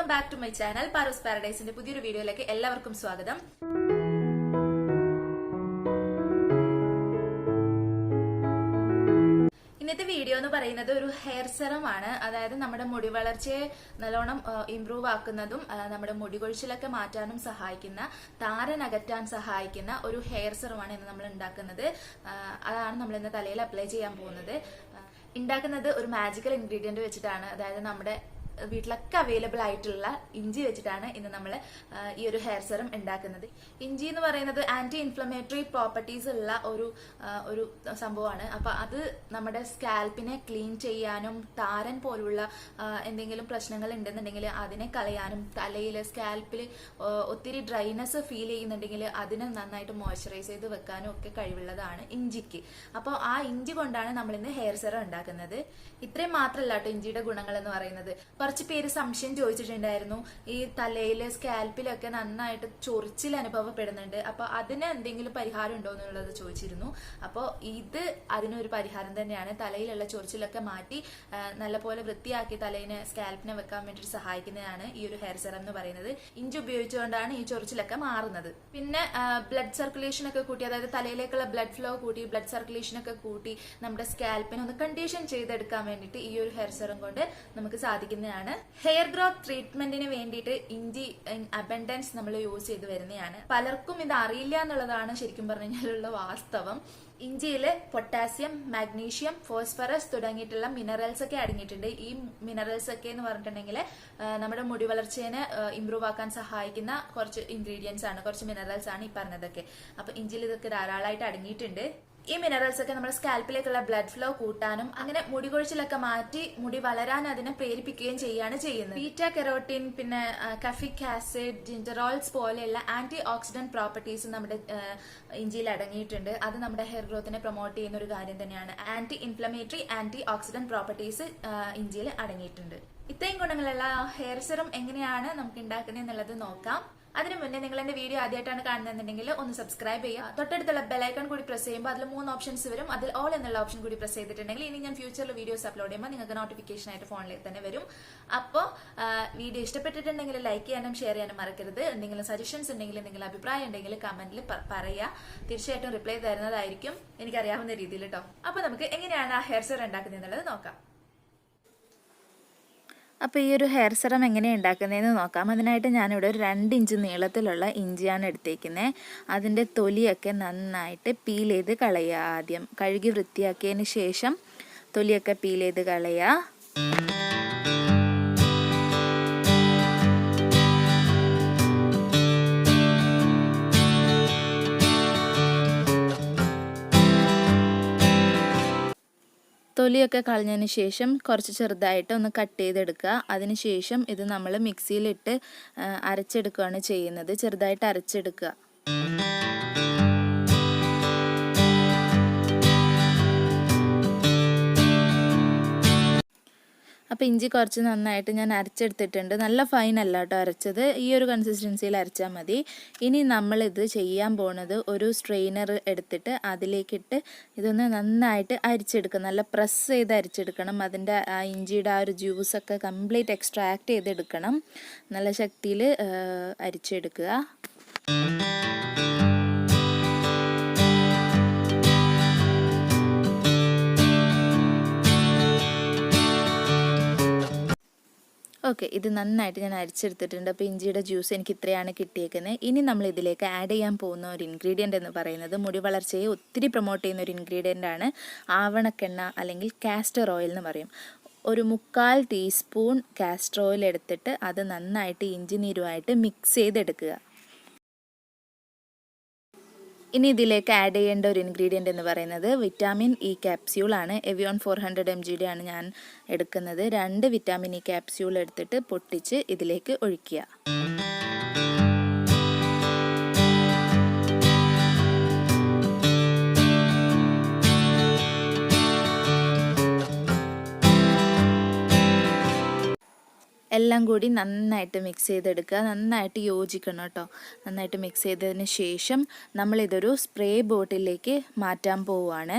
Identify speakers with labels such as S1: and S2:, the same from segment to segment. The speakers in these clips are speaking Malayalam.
S1: Welcome back to my channel Paru's പാരഡൈസിന്റെ പുതിയൊരു വീഡിയോയിലേക്ക് എല്ലാവർക്കും സ്വാഗതം. ഇന്നത്തെ വീഡിയോ എന്ന് പറയുന്നത് ഒരു ഹെയർ സെറം ആണ്. അതായത് നമ്മുടെ മുടി വളർച്ചയെ നല്ലോണം ഇംപ്രൂവ് ആക്കുന്നതും നമ്മുടെ മുടി കൊഴിച്ചിലൊക്കെ മാറ്റാനും സഹായിക്കുന്ന, താരൻ അകറ്റാൻ സഹായിക്കുന്ന ഒരു ഹെയർ സെറമാണ് ഇന്ന് നമ്മൾ ഉണ്ടാക്കുന്നത്. അതാണ് നമ്മൾ ഇന്ന് തലയിൽ അപ്ലൈ ചെയ്യാൻ പോകുന്നത്. ഉണ്ടാക്കുന്നത് ഒരു മാജിക്കൽ ഇൻഗ്രീഡിയന്റ് വെച്ചിട്ടാണ്. അതായത് നമ്മുടെ വീട്ടിലൊക്കെ അവൈലബിൾ ആയിട്ടുള്ള ഇഞ്ചി വെച്ചിട്ടാണ് ഇന്ന് നമ്മൾ ഈ ഒരു ഹെയർ സെറം ഉണ്ടാക്കുന്നത്. ഇഞ്ചി എന്ന് പറയുന്നത് ആന്റി ഇൻഫ്ലമേറ്ററി പ്രോപ്പർട്ടീസ് ഉള്ള ഒരു സംഭവമാണ്. അപ്പൊ അത് നമ്മുടെ സ്കാൽപ്പിനെ ക്ലീൻ ചെയ്യാനും താരൻ പോലുള്ള എന്തെങ്കിലും പ്രശ്നങ്ങൾ ഉണ്ടെന്നുണ്ടെങ്കിൽ അതിനെ കളയാനും, തലയിൽ സ്കാൽപ്പിൽ ഒത്തിരി ഡ്രൈനെസ് ഫീൽ ചെയ്യുന്നുണ്ടെങ്കിൽ അതിനെ നന്നായിട്ട് മോയ്സ്ചറൈസ് ചെയ്ത് വെക്കാനും ഒക്കെ കഴിവുള്ളതാണ് ഇഞ്ചിക്ക്. അപ്പോൾ ആ ഇഞ്ചി കൊണ്ടാണ് നമ്മൾ ഇന്ന് ഹെയർ സെറം ഉണ്ടാക്കുന്നത്. ഇത്രയും മാത്രമല്ല കേട്ടോ ഇഞ്ചിയുടെ ഗുണങ്ങൾ എന്ന് പറയുന്നത്. കുറച്ച് പേര് സംശയം ചോദിച്ചിട്ടുണ്ടായിരുന്നു, ഈ തലയില് സ്കാൽപ്പിലൊക്കെ നന്നായിട്ട് ചൊറിച്ചിൽ അനുഭവപ്പെടുന്നുണ്ട്, അപ്പൊ അതിന് എന്തെങ്കിലും പരിഹാരം ഉണ്ടോ എന്നുള്ളത് ചോദിച്ചിരുന്നു. അപ്പോൾ ഇത് അതിനൊരു പരിഹാരം തന്നെയാണ്. തലയിലുള്ള ചൊറിച്ചിലൊക്കെ മാറ്റി നല്ലപോലെ വൃത്തിയാക്കി തലയിനെ സ്കാൽപ്പിനെ വെക്കാൻ വേണ്ടി സഹായിക്കുന്നതാണ് ഈ ഒരു ഹെയർ സെറം എന്ന് പറയുന്നത്. ഇഞ്ചി ഉപയോഗിച്ചുകൊണ്ടാണ് ഈ ചൊറിച്ചിലൊക്കെ മാറുന്നത്. പിന്നെ ബ്ലഡ് സർക്കുലേഷൻ ഒക്കെ കൂട്ടി, അതായത് തലയിലേക്കുള്ള ബ്ലഡ് ഫ്ലോ കൂട്ടി, ബ്ലഡ് സർക്കുലേഷൻ ഒക്കെ കൂട്ടി നമ്മുടെ സ്കാൽപ്പിനെ ഒന്ന് കണ്ടീഷൻ ചെയ്തെടുക്കാൻ വേണ്ടിയിട്ട് ഈ ഒരു ഹെയർ സെറം കൊണ്ട് നമുക്ക് സാധിക്കുന്നതാണ്. ഹെയർ ഗ്രോത്ത് ട്രീറ്റ്മെന്റിന് വേണ്ടിയിട്ട് ഇഞ്ചി അബൻഡൻസ് നമ്മൾ യൂസ് ചെയ്ത് വരുന്നതാണ്. പലർക്കും ഇത് അറിയില്ല എന്നുള്ളതാണ് ശരിക്കും പറഞ്ഞാലുള്ള വാസ്തവം. ഇഞ്ചിയിൽ പൊട്ടാസ്യം, മാഗ്നീഷ്യം, ഫോസ്ഫറസ് തുടങ്ങിയിട്ടുള്ള മിനറൽസ് ഒക്കെ അടങ്ങിയിട്ടുണ്ട്. ഈ മിനറൽസ് ഒക്കെ എന്ന് പറഞ്ഞിട്ടുണ്ടെങ്കിൽ നമ്മുടെ മുടി വളർച്ചയെ ഇംപ്രൂവ് ആക്കാൻ സഹായിക്കുന്ന കുറച്ച് ഇൻഗ്രീഡിയൻസ് ആണ്, കുറച്ച് മിനറൽസ് ആണ് ഈ പറഞ്ഞതൊക്കെ. അപ്പൊ ഇഞ്ചിയിൽ ഇതൊക്കെ ധാരാളമായിട്ട് അടങ്ങിയിട്ടുണ്ട്. ഈ മിനറൽസ് ഒക്കെ നമ്മുടെ സ്കാൽപ്പിലേക്കുള്ള ബ്ലഡ് ഫ്ലോ കൂട്ടാനും അങ്ങനെ മുടി കൊഴിച്ചിലൊക്കെ മാറ്റി മുടി വളരാൻ അതിനെ പ്രേരിപ്പിക്കുകയും ചെയ്യാണ് ചെയ്യുന്നത്. ബീറ്റ കെരോട്ടിൻ, പിന്നെ കഫിക് ആസിഡ്, ജിഞ്ചറോൾസ് പോലെയുള്ള ആന്റി ഓക്സിഡന്റ് പ്രോപ്പർട്ടീസ് നമ്മുടെ ഇഞ്ചിയിൽ അടങ്ങിയിട്ടുണ്ട്. അത് നമ്മുടെ ഹെയർ ഗ്രോത്തിനെ പ്രൊമോട്ട് ചെയ്യുന്ന ഒരു കാര്യം തന്നെയാണ്. Anti inflammatory, antioxidant properties ഇഞ്ചിയിൽ അടങ്ങിയിട്ടുണ്ട്. ഇത്രയും ഗുണങ്ങളുള്ള ഹെയർ സെറം എങ്ങനെയാണ് നമുക്ക് ഉണ്ടാക്കുന്നത് എന്നുള്ളത് നോക്കാം. അതിനു മുന്നേ നിങ്ങൾ എന്റെ വീഡിയോ ആദ്യമായിട്ടാണ് കാണുന്നതെന്നുണ്ടെങ്കിൽ ഒന്ന് സബ്സ്ക്രൈബ് ചെയ്യുക. തൊട്ടടുത്തുള്ള ബെലൈക്കൺ കൂടി പ്രസ് ചെയ്യുമ്പോൾ അതിൽ 3 ഓപ്ഷൻസ് വരും. അതിൽ ഓൾ എന്നുള്ള ഓപ്ഷൻ കൂടി പ്രസ് ചെയ്തിട്ടുണ്ടെങ്കിൽ ഇനി ഞാൻ ഫ്യൂച്ചറിൽ വീഡിയോസ് അപ്ലോഡ് ചെയ്യുമ്പോൾ നിങ്ങൾക്ക് നോട്ടിഫിക്കേഷൻ ആയിട്ട് ഫോണിലേക്ക് തന്നെ വരും. അപ്പോൾ വീഡിയോ ഇഷ്ടപ്പെട്ടിട്ടുണ്ടെങ്കിൽ ലൈക്ക് ചെയ്യാനും ഷെയർ ചെയ്യാനും മറക്കരുത്. എന്തെങ്കിലും സജഷൻസ് ഉണ്ടെങ്കിൽ, എന്തെങ്കിലും അഭിപ്രായം ഉണ്ടെങ്കിൽ കമന്റിൽ പറയുക. തീർച്ചയായിട്ടും റിപ്ലൈ തരുന്നതായിരിക്കും എനിക്കറിയാവുന്ന രീതിയിൽ കേട്ടോ. അപ്പൊ നമുക്ക് എങ്ങനെയാണ് ആ ഹെയർ സെറം ഉണ്ടാക്കുന്നത് എന്നുള്ളത് നോക്കാം. അപ്പോൾ ഈ ഒരു ഹെയർ സെറം എങ്ങനെയാണ് ഉണ്ടാക്കുന്നതെന്ന് നോക്കാം. അതിനായിട്ട് ഞാനിവിടെ ഒരു 2 ഇഞ്ച് നീളത്തിലുള്ള ഇഞ്ചിയാണ് എടുത്തേക്കുന്നത്. അതിൻ്റെ തൊലിയൊക്കെ നന്നായിട്ട് പീൽ ചെയ്ത് കളയുക. ആദ്യം കഴുകി വൃത്തിയാക്കിയതിന് ശേഷം തൊലിയൊക്കെ പീൽ ചെയ്ത് കളയുക. തൊലിയൊക്കെ കളഞ്ഞതിന് ശേഷം കുറച്ച് ചെറുതായിട്ട് ഒന്ന് കട്ട് ചെയ്തെടുക്കുക. അതിനുശേഷം ഇത് നമ്മൾ മിക്സിയിലിട്ട് അരച്ചെടുക്കുകയാണ് ചെയ്യുന്നത്. ചെറുതായിട്ട് അരച്ചെടുക്കുക. അപ്പോൾ ഇഞ്ചി കുറച്ച് നന്നായിട്ട് ഞാൻ അരച്ചെടുത്തിട്ടുണ്ട്. നല്ല ഫൈൻ അല്ല കേട്ടോ അരച്ചത്, ഈ ഒരു കൺസിസ്റ്റൻസിയിൽ അരച്ചാൽ മതി. ഇനി നമ്മളിത് ചെയ്യാൻ പോണത് ഒരു സ്ട്രെയിനർ എടുത്തിട്ട് അതിലേക്കിട്ട് ഇതൊന്ന് നന്നായിട്ട് അരിച്ചെടുക്കുക. നല്ല പ്രസ് ചെയ്ത് അരിച്ചെടുക്കണം. അതിൻ്റെ ആ ഇഞ്ചിയുടെ ആ ഒരു ജ്യൂസൊക്കെ കംപ്ലീറ്റ് എക്സ്ട്രാക്ട് ചെയ്തെടുക്കണം. നല്ല ശക്തിയിൽ അരിച്ചെടുക്കുക. ഓക്കെ, ഇത് നന്നായിട്ട് ഞാൻ അരിച്ചെടുത്തിട്ടുണ്ട്. അപ്പോൾ ഇഞ്ചിയുടെ ജ്യൂസ് എനിക്ക് ഇത്രയാണ് കിട്ടിയേക്കുന്നത്. ഇനി നമ്മൾ ഇതിലേക്ക് ആഡ് ചെയ്യാൻ പോകുന്ന ഒരു ഇൻഗ്രീഡിയൻ്റ് എന്ന് പറയുന്നത് മുടി വളർച്ചയെ ഒത്തിരി പ്രൊമോട്ട് ചെയ്യുന്ന ഒരു ഇൻഗ്രീഡിയൻ്റ് ആണ് ആവണക്കെണ്ണ, അല്ലെങ്കിൽ കാസ്റ്റർ ഓയിൽ എന്ന് പറയും. ഒരു 3/4 ടീസ്പൂൺ കാസ്റ്റർ ഓയിൽ എടുത്തിട്ട് അത് നന്നായിട്ട് ഇഞ്ചി നീരുമായിട്ട് മിക്സ് ചെയ്തെടുക്കുക. ഇനി ഇതിലേക്ക് ആഡ് ചെയ്യേണ്ട ഒരു ഇൻഗ്രീഡിയൻ്റ് എന്ന് പറയുന്നത് വിറ്റാമിൻ ഇ ക്യാപ്സ്യൂളാണ്. എവിയോൺ 400 mg ആണ് ഞാൻ എടുക്കുന്നത്. 2 വിറ്റാമിൻ ഇ ക്യാപ്സ്യൂൾ എടുത്തിട്ട് പൊട്ടിച്ച് ഇതിലേക്ക് ഒഴിക്കുക. എല്ലാം കൂടി നന്നായിട്ട് മിക്സ് ചെയ്തെടുക്കുക. നന്നായിട്ട് യോജിക്കണം കേട്ടോ. നന്നായിട്ട് മിക്സ് ചെയ്തതിന് ശേഷം നമ്മളിതൊരു സ്പ്രേ ബോട്ടിലേക്ക് മാറ്റാൻ പോവുകയാണ്.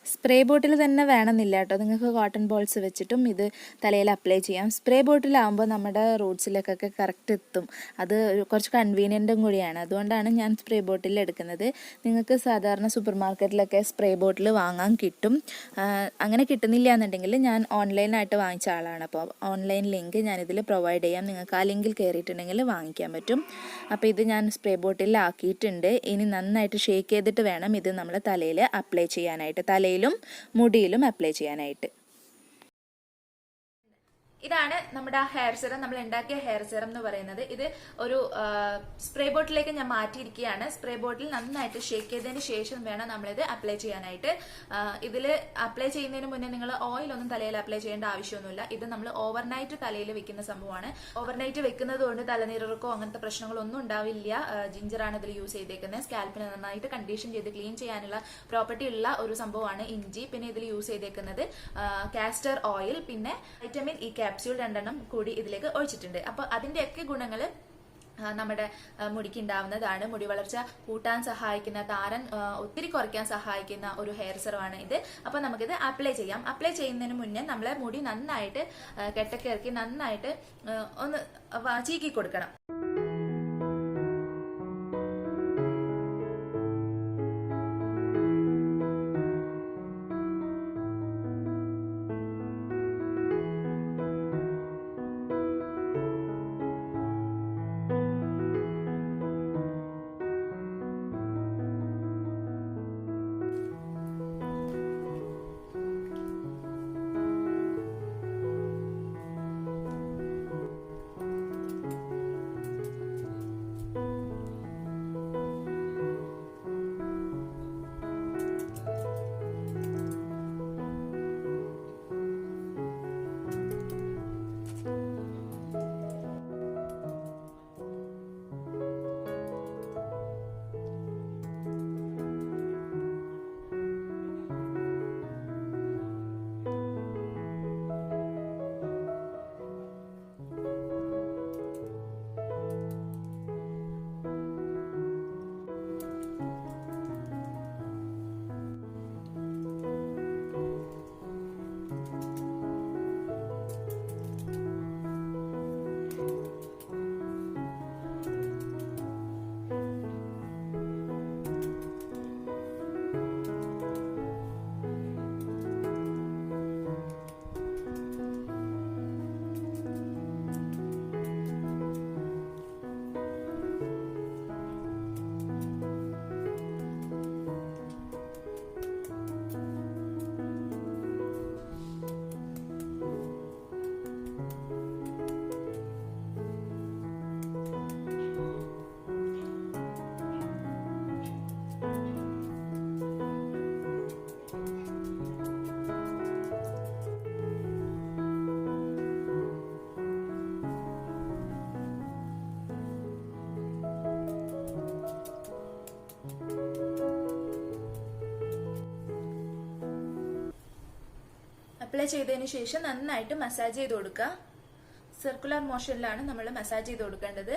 S1: സ്പ്രേ ബോട്ടിൽ തന്നെ വേണമെന്നില്ല കേട്ടോ, നിങ്ങൾക്ക് കോട്ടൺ ബോൾസ് വെച്ചിട്ടും ഇത് തലയിൽ അപ്ലൈ ചെയ്യാം. സ്പ്രേ ബോട്ടിലാകുമ്പോൾ നമ്മുടെ റൂട്ട്സിലേക്കൊക്കെ കറക്റ്റ് എത്തും. അത് കുറച്ച് കൺവീനിയൻറ്റും കൂടിയാണ്. അതുകൊണ്ടാണ് ഞാൻ സ്പ്രേ ബോട്ടിൽ എടുക്കുന്നത്. നിങ്ങൾക്ക് സാധാരണ സൂപ്പർ മാർക്കറ്റിലൊക്കെ സ്പ്രേ ബോട്ടിൽ വാങ്ങാൻ കിട്ടും. അങ്ങനെ കിട്ടുന്നില്ല എന്നുണ്ടെങ്കിൽ ഞാൻ ഓൺലൈനായിട്ട് വാങ്ങിച്ച ആളാണ്. അപ്പോൾ ഓൺലൈൻ ലിങ്ക് ഞാനിതിൽ പ്രൊവൈഡ് ചെയ്യാം. നിങ്ങൾക്ക് ആ ലിങ്കിൽ കയറിയിട്ടുണ്ടെങ്കിൽ വാങ്ങിക്കാൻ പറ്റും. അപ്പോൾ ഇത് ഞാൻ സ്പ്രേ ബോട്ടിലാക്കിയിട്ടുണ്ട്. ഇനി നന്നായിട്ട് ഷേക്ക് ചെയ്തിട്ട് വേണം ഇത് നമ്മൾ തലയിൽ അപ്ലൈ ചെയ്യാനായിട്ട്, തലയിലും മുടിയിലും അപ്ലൈ ചെയ്യാനായിട്ട്. ഇതാണ് നമ്മുടെ ആ ഹെയർ സെറം, നമ്മൾ ഉണ്ടാക്കിയ ഹെയർ സെറം എന്ന് പറയുന്നത്. ഇത് ഒരു സ്പ്രേ ബോട്ടിലേക്ക് ഞാൻ മാറ്റിയിരിക്കുകയാണ്. സ്പ്രേ ബോട്ടിൽ നന്നായിട്ട് ഷേക്ക് ചെയ്തതിന് ശേഷം വേണം നമ്മളിത് അപ്ലൈ ചെയ്യാനായിട്ട്. ഇതിൽ അപ്ലൈ ചെയ്യുന്നതിന് മുന്നേ നിങ്ങൾ ഓയിലൊന്നും തലയിൽ അപ്ലൈ ചെയ്യേണ്ട ആവശ്യമൊന്നുമില്ല. ഇത് നമ്മൾ ഓവർനൈറ്റ് തലയിൽ വെക്കുന്ന സംഭവമാണ്. ഓവർനൈറ്റ് വെക്കുന്നത് കൊണ്ട് തലനീരക്കോ അങ്ങനത്തെ പ്രശ്നങ്ങളൊന്നും ഉണ്ടാവില്ല. ജിഞ്ചറാണ് ഇതിൽ യൂസ് ചെയ്തേക്കുന്നത്. സ്കാൽപ്പിനെ നന്നായിട്ട് കണ്ടീഷൻ ചെയ്ത് ക്ലീൻ ചെയ്യാനുള്ള പ്രോപ്പർട്ടി ഉള്ള ഒരു സംഭവമാണ് ഇഞ്ചി. പിന്നെ ഇതിൽ യൂസ് ചെയ്തേക്കുന്നത് കാസ്റ്റർ ഓയിൽ, പിന്നെ വൈറ്റമിൻ ഇ ക്യാപ്സ്യൂൾ 2 കൂടി ഇതിലേക്ക് ഒഴിച്ചിട്ടുണ്ട്. അപ്പോൾ അതിന്റെയൊക്കെ ഗുണങ്ങൾ നമ്മുടെ മുടിക്ക് ഉണ്ടാവുന്നതാണ്. മുടി വളർച്ച കൂട്ടാൻ സഹായിക്കുന്ന, താരൻ ഒത്തിരി കുറയ്ക്കാൻ സഹായിക്കുന്ന ഒരു ഹെയർ സെറമാണ് ഇത്. അപ്പൊ നമുക്കിത് അപ്ലൈ ചെയ്യാം. അപ്ലൈ ചെയ്യുന്നതിന് മുന്നേ നമ്മളെ മുടി നന്നായിട്ട് കെട്ടൊക്കെ ഇറക്കി നന്നായിട്ട് ഒന്ന് ചീക്കി കൊടുക്കണം. അപ്ലൈ ചെയ്തതിന് ശേഷം നന്നായിട്ട് മസാജ് ചെയ്ത് കൊടുക്കുക. സർക്കുലർ മോഷനിലാണ് നമ്മൾ മസാജ് ചെയ്ത് കൊടുക്കേണ്ടത്.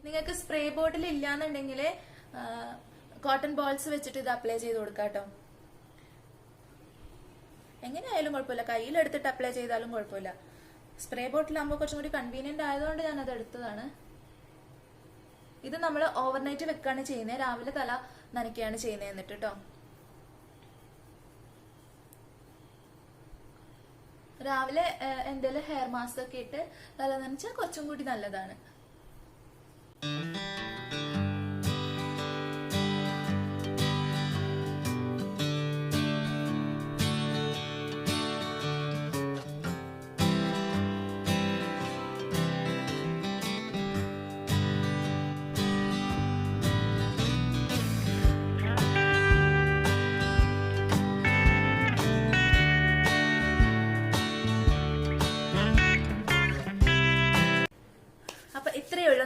S1: നിങ്ങൾക്ക് സ്പ്രേ ബോട്ടിൽ ഇല്ലാന്നുണ്ടെങ്കിൽ കോട്ടൺ ബോൾസ് വെച്ചിട്ട് ഇത് അപ്ലൈ ചെയ്ത് കൊടുക്കാം കേട്ടോ. എങ്ങനെയായാലും കുഴപ്പമില്ല, കയ്യിലെടുത്തിട്ട് അപ്ലൈ ചെയ്താലും കുഴപ്പമില്ല. സ്പ്രേ ബോട്ടിലാകുമ്പോൾ കുറച്ചും കൂടി കൺവീനിയന്റ് ആയതുകൊണ്ട് ഞാൻ അത് എടുത്തതാണ്. ഇത് നമ്മൾ ഓവർനൈറ്റ് വെക്കാണ് ചെയ്യുന്നത്, രാവിലെ തല നനയ്ക്കുകയാണ് ചെയ്യുന്നത്. എന്നിട്ട് കേട്ടോ രാവിലെ എന്തെങ്കിലും ഹെയർ മാസ്ക് ഒക്കെ ഇട്ട് തല നനച്ചാൽ കുറച്ചും കൂടി നല്ലതാണ്.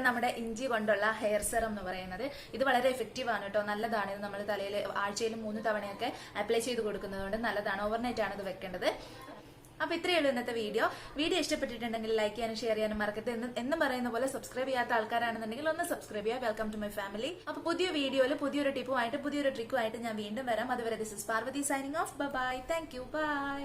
S1: നമ്മുടെ ഇഞ്ചി കൊണ്ടുള്ള ഹെയർ സെറം എന്ന് പറയുന്നത് ഇത് വളരെ എഫക്റ്റീവ് ആണ് കേട്ടോ, നല്ലതാണ്. ഇത് നമ്മൾ തലയിൽ ആഴ്ചയിൽ 3 തവണയൊക്കെ അപ്ലൈ ചെയ്ത് കൊടുക്കുന്നത് കൊണ്ട് നല്ലതാണ്. ഓവർനൈറ്റ് ആണ് ഇത് വെക്കേണ്ടത്. അപ്പൊ ഇത്രയേ ഉള്ളൂ ഇന്നത്തെ വീഡിയോ ഇഷ്ടപ്പെട്ടിട്ടുണ്ടെങ്കിൽ ലൈക്ക് ചെയ്യാനും ഷെയർ ചെയ്യാനും മറക്കരുത്. എന്ന് പറയുന്ന പോലെ സബ്സ്ക്രൈബ് ചെയ്യാത്ത ആൾക്കാരാണെന്നുണ്ടെങ്കിൽ ഒന്ന് സബ്സ്ക്രൈബ് ചെയ്യുക. Welcome to my family. അപ്പൊ പുതിയ വീഡിയോയിൽ പുതിയൊരു ടിപ്പുമായിട്ട് പുതിയൊരു ട്രിക്കുമായിട്ട് ഞാൻ വീണ്ടും വരാം. അതുവരെ this is Parvathi signing off. Bye. Thank you. By.